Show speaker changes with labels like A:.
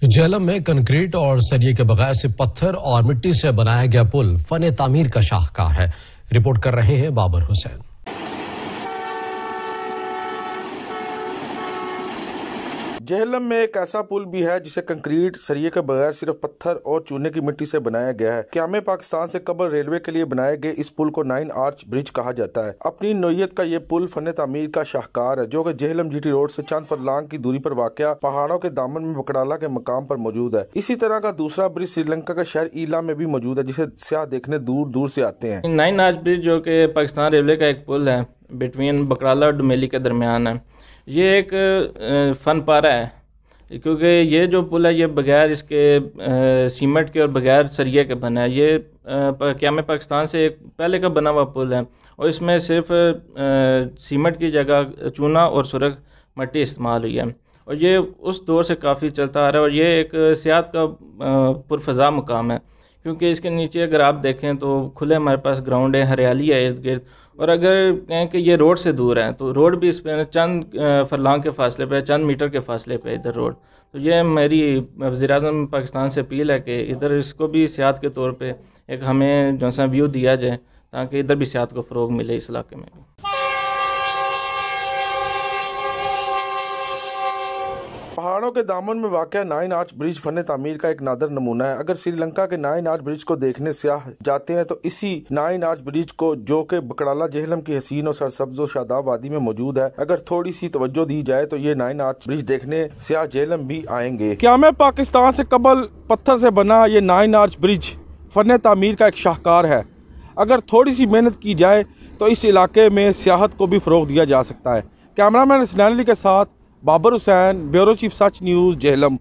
A: झेलम में कंक्रीट और सरिये के बगैर सिर्फ पत्थर और मिट्टी से बनाया गया पुल फन तामीर का शाहकार है। रिपोर्ट कर रहे हैं बाबर हुसैन।
B: झेलम में एक ऐसा पुल भी है जिसे कंक्रीट सरिये के बगैर सिर्फ पत्थर और चूने की मिट्टी से बनाया गया है। क़याम पाकिस्तान से कबल रेलवे के लिए बनाए गए इस पुल को 9 आर्च ब्रिज कहा जाता है। अपनी नौइयत का ये पुल फन तामीर का शाहकार है, जो कि झेलम जीटी रोड से चंद फरलांग की दूरी पर वाक़या पहाड़ों के दामन में बकड़ाला के मकाम पर मौजूद है। इसी तरह का दूसरा ब्रिज श्रीलंका के शहर ईला में भी मौजूद है, जिसे सियाह देखने दूर दूर से आते हैं।
C: 9 आर्च ब्रिज जो कि पाकिस्तान रेलवे का एक पुल है, बिटवीन बकड़ाला और डुमेली के दरमियान है। ये एक फन पारा है, क्योंकि ये जो पुल है ये बगैर इसके सीमेंट के और बगैर सरिये के बना है। ये क़याम पाकिस्तान से एक पहले का बना हुआ पुल है और इसमें सिर्फ सीमेंट की जगह चूना और सुरख मिट्टी इस्तेमाल हुई है और ये उस दौर से काफ़ी चलता आ रहा है। और ये एक सियाहत का पुरफ़ज़ा मुकाम है, क्योंकि इसके नीचे अगर आप देखें तो खुले हमारे पास ग्राउंड है, हरियाली है इर्द गिर्द। और अगर कहें कि ये रोड से दूर है तो रोड भी इस पर चंद फरलांग के फासले पे, चंद मीटर के फासले पे इधर रोड। तो ये मेरी वज़ीर-ए-आज़म पाकिस्तान से अपील है कि इधर इसको भी सियाहत के तौर पे एक हमें जो सा व्यू दिया जाए, ताकि इधर भी सियाहत को फ़रोग मिले इस इलाके में भी।
B: पहाड़ों के दामन में वाक़या 9 आर्च ब्रिज फन तामीर का एक नादर नमूना है। अगर श्रीलंका के 9 आर्च ब्रिज को देखने सियाह जाते हैं तो इसी 9 आर्च ब्रिज को, जो कि बकड़ाला झेलम की हसीन और सरसब्ज़ और शादाब वादी में मौजूद है, अगर थोड़ी सी तवज्जो दी जाए तो ये 9 आर्च ब्रिज देखने सियाह झेलम भी आएंगे। क़याम पाकिस्तान से कबल पत्थर से बना ये 9 आर्च ब्रिज फन तामीर का एक शाहकार है। अगर थोड़ी सी मेहनत की जाए तो इस इलाके में सियाहत को भी फ़रोग दिया जा सकता है। कैमरामैन हसनैन अली के साथ बाबर हुसैन, ब्यूरो चीफ सच न्यूज़, झेलम।